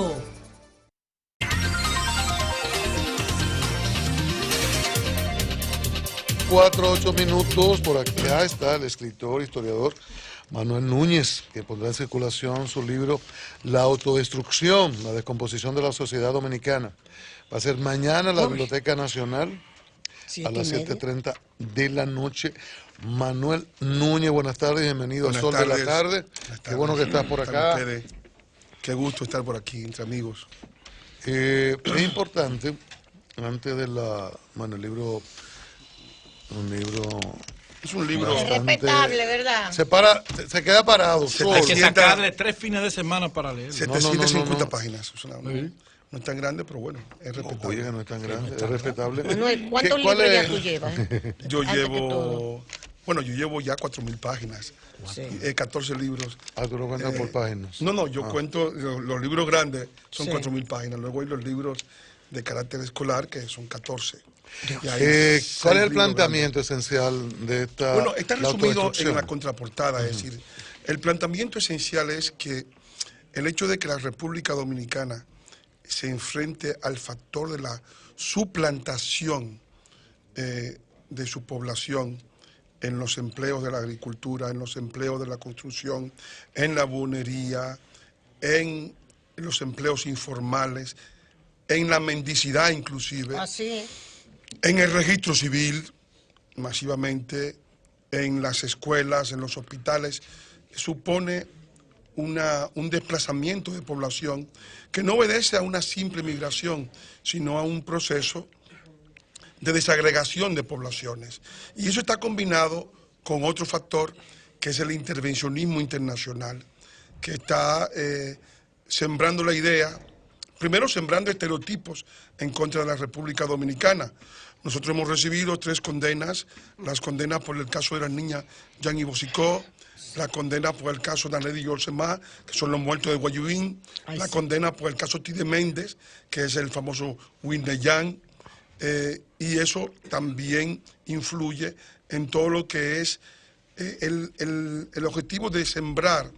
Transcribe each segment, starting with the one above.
Vivo. 4, 8 minutos, por acá está el escritor, historiador Manuel Núñez, que pondrá en circulación su libro La autodestrucción, la descomposición de la sociedad dominicana. Va a ser mañana en la Biblioteca Nacional a las 7:30 de la noche. Manuel Núñez, buenas tardes, bienvenido a Sol de la Tarde. Qué bueno que estás por acá. Qué gusto estar por aquí, entre amigos. Es importante, antes de bueno, el libro... Es un libro es respetable, ¿verdad? Se queda parado. Hay que sacarle 3 fines de semana para leer. 750 páginas. No es tan grande, pero bueno, es respetable. Oye, que no es tan grande, es respetable. Manuel, ¿cuántos libros ya tú llevas? Yo llevo ya 4.000 páginas. Sí. 14 libros. Ah, ¿tú lo cuentas por páginas? No, yo cuento, los libros grandes son 4.000 páginas. Luego hay los libros de carácter escolar, que son 14. ¿Cuál es el planteamiento esencial de esta? Bueno, está resumido en la contraportada, es decir, el planteamiento esencial es que el hecho de que la República Dominicana se enfrente al factor de la suplantación de su población en los empleos de la agricultura, en los empleos de la construcción, en la buhonería, en los empleos informales, en la mendicidad inclusive. Así es. En el registro civil, masivamente, en las escuelas, en los hospitales, supone un desplazamiento de población que no obedece a una simple migración, sino a un proceso de desagregación de poblaciones. Y eso está combinado con otro factor, que es el intervencionismo internacional, que está sembrando la idea, primero sembrando estereotipos en contra de la República Dominicana. Nosotros hemos recibido 3 condenas, las condenas por el caso de la niña Yanni Bosicó, la condena por el caso de Anedi Yosemá, que son los muertos de Guayubín, la condena por el caso Tide Méndez, que es el famoso Windeyan, y eso también influye en todo lo que es el objetivo de sembrar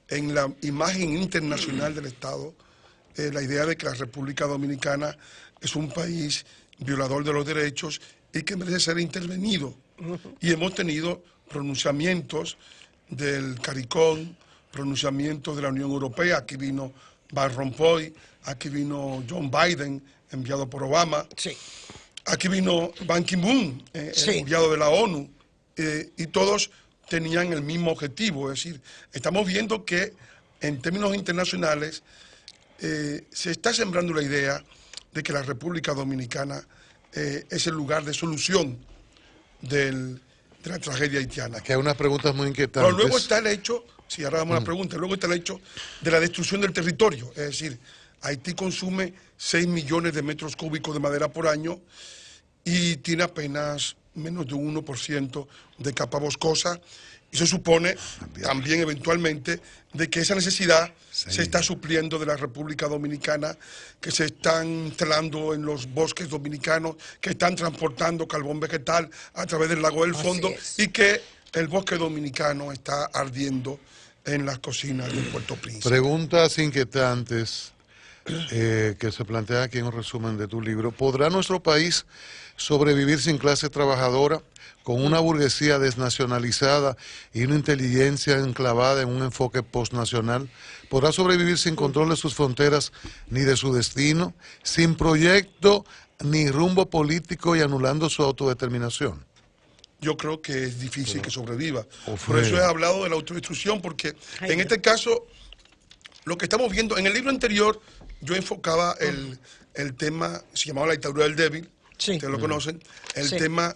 en la imagen internacional del Estado la idea de que la República Dominicana es un país violador de los derechos y que merece ser intervenido. Y hemos tenido pronunciamientos del CARICOM, pronunciamientos de la Unión Europea. Aquí vino Van Rompuy, aquí vino John Biden, enviado por Obama. Sí. Aquí vino Ban Ki-moon, enviado de la ONU, y todos tenían el mismo objetivo. Es decir, estamos viendo que en términos internacionales se está sembrando la idea de que la República Dominicana es el lugar de solución de la tragedia haitiana. Que hay unas preguntas muy inquietantes. Pero luego está el hecho, si ahora vamos a la pregunta, luego está el hecho de la destrucción del territorio. Es decir, Haití consume 6 millones de metros cúbicos de madera por año y tiene apenas menos de un 1% de capa boscosa. Y se supone también eventualmente de que esa necesidad se está supliendo de la República Dominicana, que se están talando en los bosques dominicanos, que están transportando carbón vegetal a través del lago del Fondo y que el bosque dominicano está ardiendo en las cocinas del Puerto Príncipe. Preguntas inquietantes que se plantean aquí en un resumen de tu libro. ¿Podrá nuestro país sobrevivir sin clase trabajadora, con una burguesía desnacionalizada y una inteligencia enclavada en un enfoque postnacional? ¿Podrá sobrevivir sin control de sus fronteras ni de su destino, sin proyecto ni rumbo político y anulando su autodeterminación? Yo creo que es difícil que sobreviva. Por eso he hablado de la autodestrucción, porque en este caso, lo que estamos viendo, en el libro anterior, yo enfocaba el tema, se llamaba la dictadura del débil, ustedes lo conocen, el tema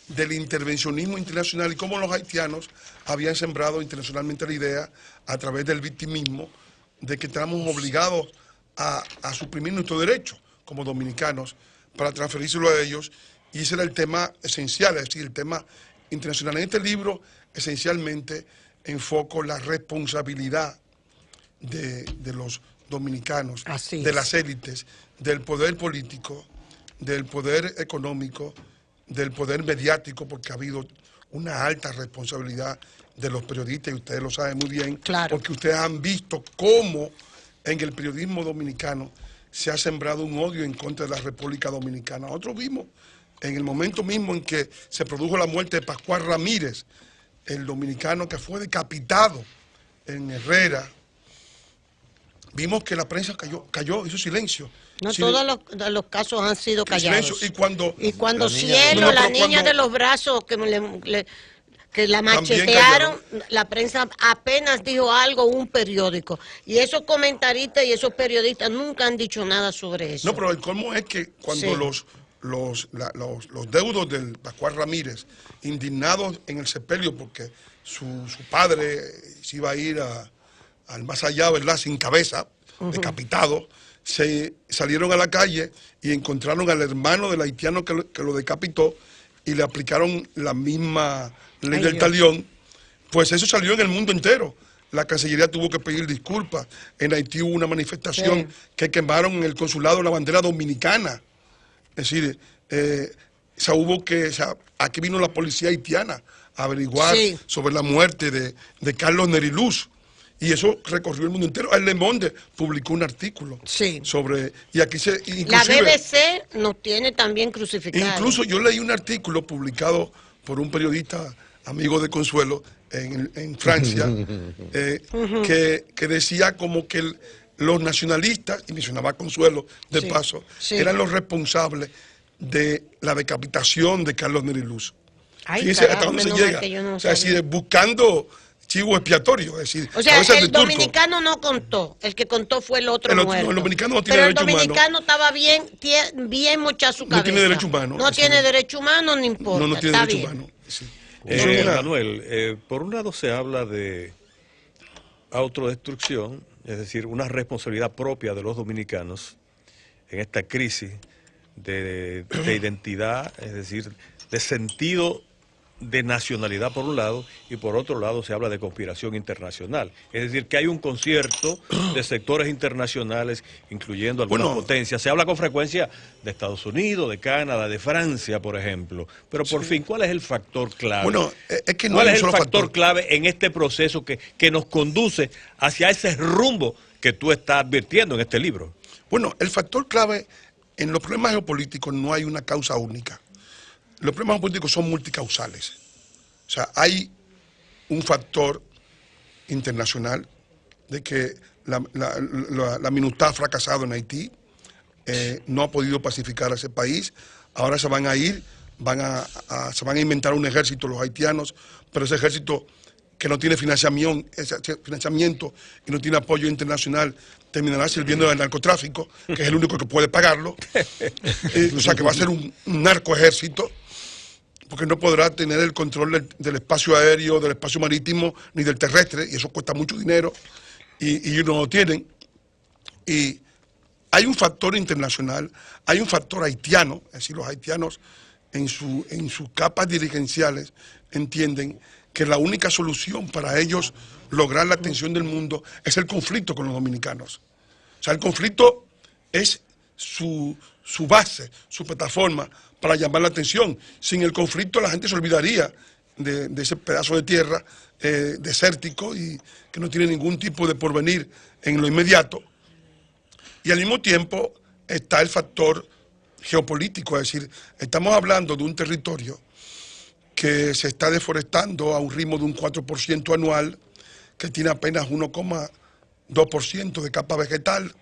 del intervencionismo internacional y cómo los haitianos habían sembrado internacionalmente la idea, a través del victimismo, de que estamos obligados a suprimir nuestros derechos como dominicanos para transferírselo a ellos, y ese era el tema esencial, es decir, el tema internacional. En este libro, esencialmente, enfoco la responsabilidad de los dominicanos, de las élites, del poder político, del poder económico, del poder mediático, porque ha habido una alta responsabilidad de los periodistas, y ustedes lo saben muy bien, porque ustedes han visto cómo en el periodismo dominicano se ha sembrado un odio en contra de la República Dominicana. Nosotros vimos en el momento mismo en que se produjo la muerte de Pascual Ramírez, el dominicano que fue decapitado en Herrera, vimos que la prensa cayó, hizo silencio. No todos los casos han sido callados. Silencio, y cuando Cielo, la niña de los brazos que la machetearon, la prensa apenas dijo algo, un periódico. Y esos comentaristas y esos periodistas nunca han dicho nada sobre eso. No, pero el colmo es que cuando los deudos del Pascual Ramírez, indignados en el sepelio porque su padre se iba a ir al más allá, ¿verdad?, sin cabeza, decapitado, se salieron a la calle y encontraron al hermano del haitiano que lo decapitó y le aplicaron la misma ley del talión. Pues eso salió en el mundo entero. La Cancillería tuvo que pedir disculpas. En Haití hubo una manifestación que quemaron en el consulado la bandera dominicana. Es decir, aquí vino la policía haitiana a averiguar sobre la muerte de Carlos Neriluz. Y eso recorrió el mundo entero. El Le Monde publicó un artículo sobre... Y aquí la BBC nos tiene también crucificados. Incluso yo leí un artículo publicado por un periodista amigo de Consuelo en Francia, que decía como que los nacionalistas, y mencionaba a Consuelo de paso, eran los responsables de la decapitación de Carlos Neriluz. Fíjense hasta dónde se llega. O sea, buscando chivo expiatorio. Es decir, o sea, el dominicano no contó, el que contó fue el otro muerto. El dominicano no tiene derecho humano. Pero el dominicano estaba bien mochado su cabeza. No tiene derecho humano. No tiene derecho humano, no importa. No tiene derecho humano. Sí. Manuel, por un lado se habla de autodestrucción, es decir, una responsabilidad propia de los dominicanos en esta crisis de identidad, es decir, de sentido de nacionalidad por un lado, y por otro lado se habla de conspiración internacional. Es decir, que hay un concierto de sectores internacionales, incluyendo algunas potencias. Se habla con frecuencia de Estados Unidos, de Canadá, de Francia, por ejemplo. Pero por fin, ¿cuál es el factor clave? Bueno, es que no ¿Cuál hay es un el solo factor clave en este proceso que nos conduce hacia ese rumbo que tú estás advirtiendo en este libro? Bueno, el factor clave en los problemas geopolíticos no hay una causa única. Los problemas políticos son multicausales. O sea, hay un factor internacional de que la MINUSTAH ha fracasado en Haití, no ha podido pacificar a ese país. Ahora se van a ir, se van a inventar un ejército los haitianos, pero ese ejército que no tiene financiamiento y no tiene apoyo internacional terminará sirviendo al narcotráfico, que es el único que puede pagarlo. O sea, que va a ser un narcoejército, porque no podrá tener el control del espacio aéreo, del espacio marítimo, ni del terrestre, y eso cuesta mucho dinero, y ellos no lo tienen. Y hay un factor internacional, hay un factor haitiano, es decir, los haitianos en sus capas dirigenciales entienden que la única solución para ellos lograr la atención del mundo es el conflicto con los dominicanos. O sea, el conflicto es su base, su plataforma para llamar la atención. Sin el conflicto la gente se olvidaría de ese pedazo de tierra desértico y que no tiene ningún tipo de porvenir en lo inmediato. Y al mismo tiempo está el factor geopolítico, es decir, estamos hablando de un territorio que se está deforestando a un ritmo de un 4% anual, que tiene apenas 1,2% de capa vegetal,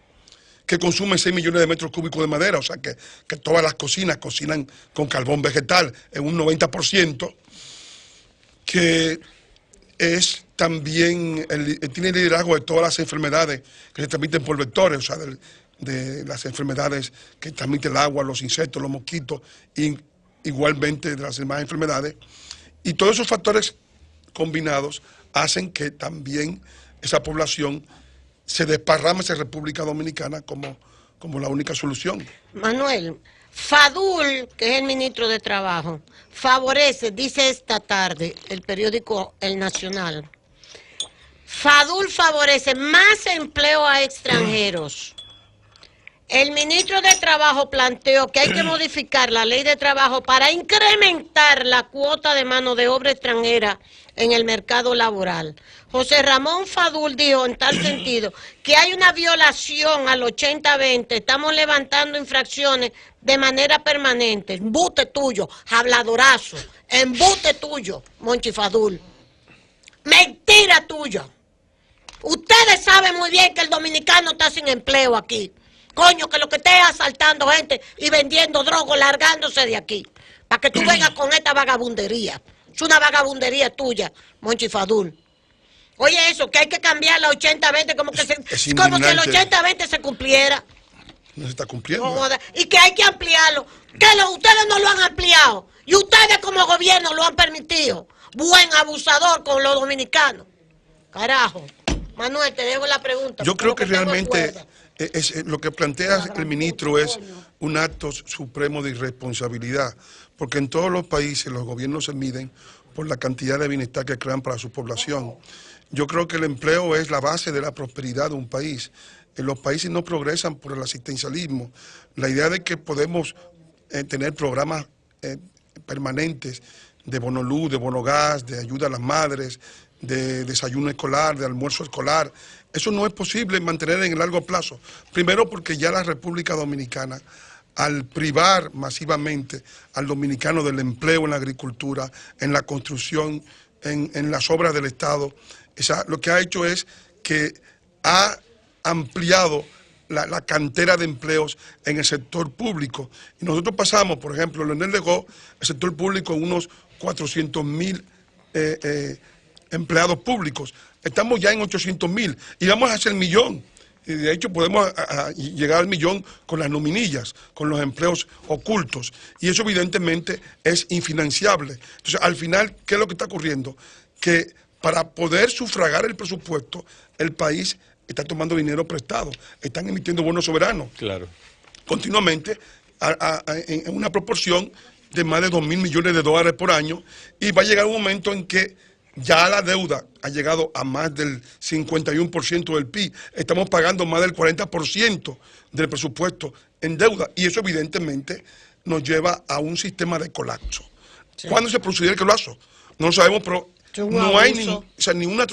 que consume 6 millones de metros cúbicos de madera, o sea que todas las cocinas cocinan con carbón vegetal en un 90%, que es también, tiene el liderazgo de todas las enfermedades que se transmiten por vectores, o sea, de las enfermedades que transmite el agua, los insectos, los mosquitos, y igualmente de las demás enfermedades. Y todos esos factores combinados hacen que también esa población se desparrame hacia República Dominicana como la única solución. Manuel, Fadul, que es el ministro de Trabajo, favorece, dice esta tarde el periódico El Nacional, Fadul favorece más empleo a extranjeros El ministro de Trabajo planteó que hay que modificar la ley de trabajo para incrementar la cuota de mano de obra extranjera en el mercado laboral. José Ramón Fadul dijo en tal sentido que hay una violación al 80-20, estamos levantando infracciones de manera permanente. Embute tuyo, habladorazo, embute tuyo, Monchi Fadul. Mentira tuya. Ustedes saben muy bien que el dominicano está sin empleo aquí. Coño, que lo que esté es asaltando gente y vendiendo drogas, largándose de aquí. Para que tú vengas con esta vagabundería. Es una vagabundería tuya, Monchi Fadul. Oye eso, que hay que cambiar la 80-20 como que como si el 80-20 se cumpliera. No se está cumpliendo. Y que hay que ampliarlo. Que ustedes no lo han ampliado. Y ustedes como gobierno lo han permitido. Buen abusador con los dominicanos. Carajo. Manuel, te dejo la pregunta. Yo creo que realmente lo que plantea el ministro es un acto supremo de irresponsabilidad, porque en todos los países los gobiernos se miden por la cantidad de bienestar que crean para su población. Yo creo que el empleo es la base de la prosperidad de un país. Los países no progresan por el asistencialismo. La idea de que podemos tener programas permanentes de bono luz, de bono gas, de ayuda a las madres, de desayuno escolar, de almuerzo escolar, eso no es posible mantener en el largo plazo. Primero porque ya la República Dominicana, al privar masivamente al dominicano del empleo en la agricultura, en la construcción, en las obras del Estado, lo que ha hecho es que ha ampliado la cantera de empleos en el sector público. Y nosotros pasamos, por ejemplo, Leonel Legó, el sector público, unos 400.000 empleados públicos. Estamos ya en 800.000 y vamos a hacer el millón. Y de hecho podemos llegar al millón con las nominillas, con los empleos ocultos. Y eso evidentemente es infinanciable. Entonces, al final, ¿qué es lo que está ocurriendo? Que para poder sufragar el presupuesto, el país está tomando dinero prestado, están emitiendo bonos soberanos. Claro. Continuamente, en una proporción de más de 2.000 millones de dólares por año, y va a llegar un momento en que ya la deuda ha llegado a más del 51% del PIB. Estamos pagando más del 40% del presupuesto en deuda, y eso evidentemente nos lleva a un sistema de colapso. Sí. ¿Cuándo se produciría el colapso? No lo sabemos, pero no hay ninguna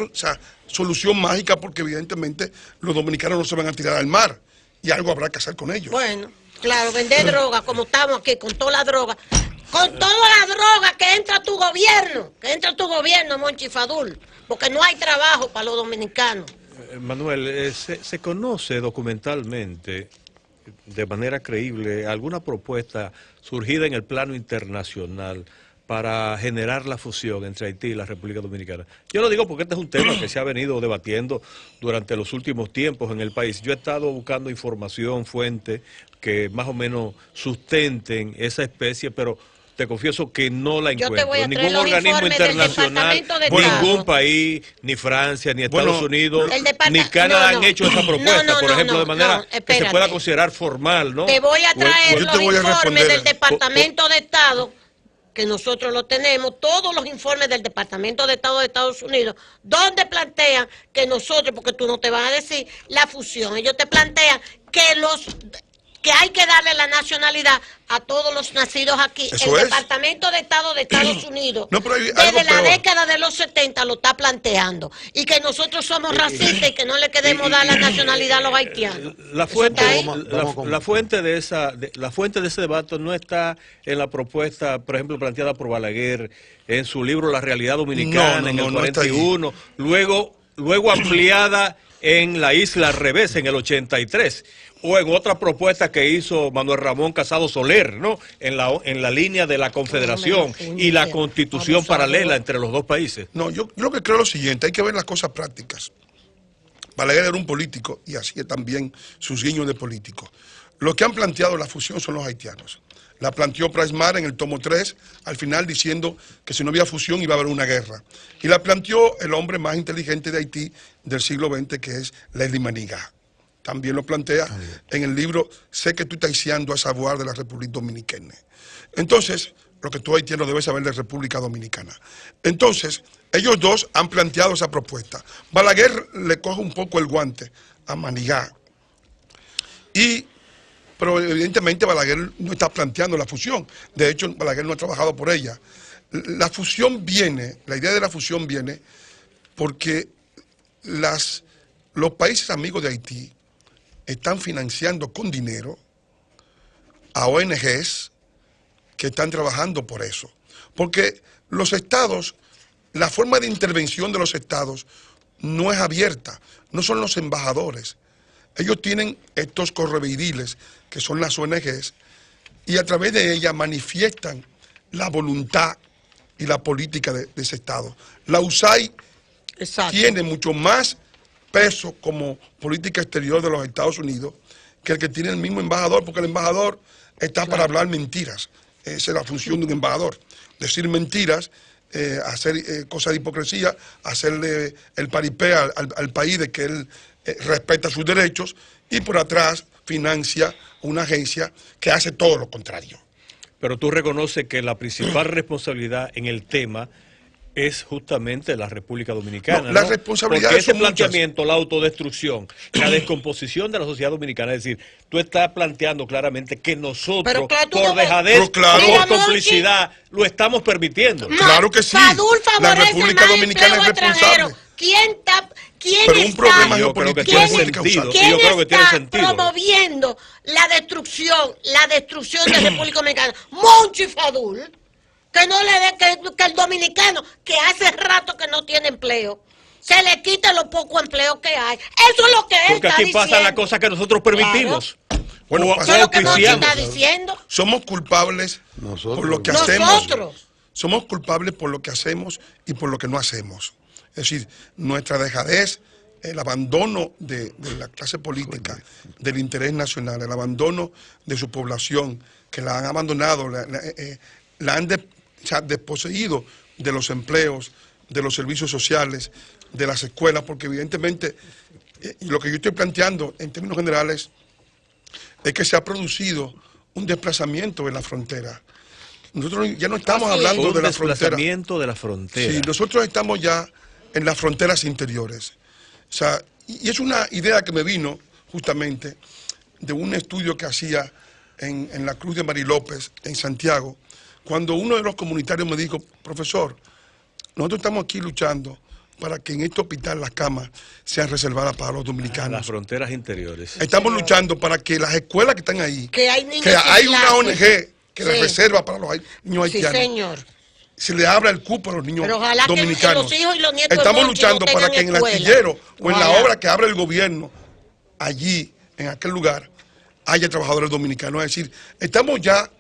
solución mágica, porque evidentemente los dominicanos no se van a tirar al mar y algo habrá que hacer con ellos. Bueno, claro, vender droga como estamos aquí, con toda la droga. Con toda la droga que entra a tu gobierno, Monchi Fadul, porque no hay trabajo para los dominicanos. Manuel, ¿se conoce documentalmente, de manera creíble, alguna propuesta surgida en el plano internacional para generar la fusión entre Haití y la República Dominicana? Yo lo digo porque este es un tema que se ha venido debatiendo durante los últimos tiempos en el país. Yo he estado buscando información, fuentes que más o menos sustenten esa especie, pero te confieso que no la encuentro. Ningún organismo internacional, ningún país, ni Francia, ni Estados Unidos, ni Canadá han hecho esa propuesta, por ejemplo, de manera que se pueda considerar formal, ¿no? Te voy a traer los informes del Departamento de Estado, que nosotros lo tenemos, todos los informes del Departamento de Estado de Estados Unidos, donde plantean que nosotros, porque tú no te vas a decir la fusión, ellos te plantean que hay que darle la nacionalidad a todos los nacidos aquí. El Departamento de Estado de Estados Unidos, desde la década de los 70 lo está planteando. Y que nosotros somos racistas y que no le queremos dar la nacionalidad a los haitianos. La fuente de ese debate no está en la propuesta, por ejemplo, planteada por Balaguer en su libro La Realidad Dominicana, en el 41, luego ampliada en La Isla al Revés, en el 83. O en otra propuesta que hizo Manuel Ramón Casado Soler, ¿no? En la línea de la Confederación y la Constitución paralela entre los dos países. No, yo lo que creo es lo siguiente, hay que ver las cosas prácticas. Balaguer era un político y hacía también sus guiños de político. Los que han planteado la fusión son los haitianos. La planteó Praismar en el tomo 3, al final diciendo que si no había fusión iba a haber una guerra. Y la planteó el hombre más inteligente de Haití del siglo XX, que es Leslie Manigat. También lo plantea en el libro Sé que tú estás haciendo a savoir de la República Dominicana. Entonces, lo que tú haitiano debes saber de República Dominicana. Entonces, ellos dos han planteado esa propuesta. Balaguer le coge un poco el guante a Manigat y pero evidentemente Balaguer no está planteando la fusión. De hecho, Balaguer no ha trabajado por ella. La fusión viene, la idea de la fusión viene porque los países amigos de Haití están financiando con dinero a ONGs que están trabajando por eso. Porque los estados, la forma de intervención de los estados no es abierta, no son los embajadores. Ellos tienen estos correveidiles, que son las ONGs, y a través de ellas manifiestan la voluntad y la política de ese estado. La USAID tiene mucho más peso como política exterior de los Estados Unidos que el que tiene el mismo embajador, porque el embajador está para hablar mentiras. Esa es la función de un embajador, decir mentiras, hacer cosas de hipocresía, hacerle el paripé al país de que él respeta sus derechos, y por atrás financia una agencia que hace todo lo contrario. Pero tú reconoces que la principal responsabilidad en el tema es justamente la República Dominicana. No, la responsabilidad porque ese son planteamiento, la autodestrucción, la descomposición de la sociedad dominicana, es decir, tú estás planteando claramente que nosotros, por dejadez, por complicidad, lo estamos permitiendo. Claro que sí. La República Dominicana es responsable. ¿Quién está promoviendo la destrucción de la República Dominicana? Monchi Fadul, que no le dé, que el dominicano, que hace rato que no tiene empleo, se le quite los pocos empleos que hay. Eso es lo que él porque está aquí pasa la cosa que nosotros permitimos. Claro. Bueno, eso es lo que Monchi está diciendo. Somos culpables por lo que hacemos. Somos culpables por lo que hacemos y por lo que no hacemos. Es decir, nuestra dejadez, el abandono de la clase política, del interés nacional, el abandono de su población, que la han abandonado, la han desposeído de los empleos, de los servicios sociales, de las escuelas, porque evidentemente lo que yo estoy planteando en términos generales es que se ha producido un desplazamiento en la frontera. Nosotros ya no estamos hablando de la frontera. Un desplazamiento de la frontera. Sí, nosotros estamos ya en las fronteras interiores. O sea, y es una idea que me vino justamente de un estudio que hacía en la Cruz de Mari López, en Santiago, cuando uno de los comunitarios me dijo: profesor, nosotros estamos aquí luchando para que en este hospital las camas sean reservadas para los dominicanos. Las fronteras interiores. Estamos luchando para que las escuelas que están ahí, que hay una ONG que las reserva para los niños haitianos. Sí, señor. Se le abra el cupo a los niños dominicanos. Que los hijos y los nietos estamos luchando no para que en el astillero o en la obra que abra el gobierno, allí, en aquel lugar, haya trabajadores dominicanos. Es decir, estamos ya,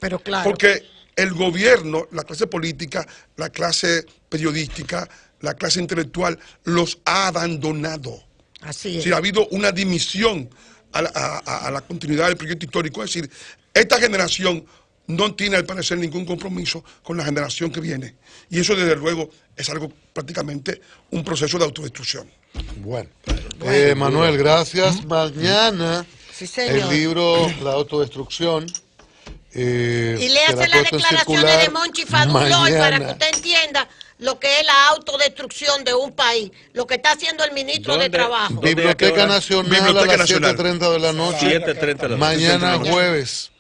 porque el gobierno, la clase política, la clase periodística, la clase intelectual, los ha abandonado. Así es. Es decir, ha habido una dimisión a la continuidad del proyecto histórico. Es decir, esta generación no tiene al parecer ningún compromiso con la generación que viene. Y eso desde luego es algo prácticamente un proceso de autodestrucción. Bueno, Manuel, gracias. Mañana el libro La autodestrucción. Y léase las declaraciones de Monchi Fadul hoy para que usted entienda lo que es la autodestrucción de un país, lo que está haciendo el ministro de Trabajo. Biblioteca Nacional a las 7:30 de la noche. 7:30 de la noche. Mañana jueves.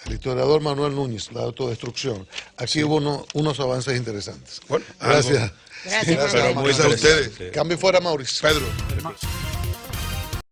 El historiador Manuel Núñez, La autodestrucción. Aquí hubo unos avances interesantes. Bueno, gracias. Gracias. Pero muchas a ustedes. Cambio fuera, Mauricio. Pedro.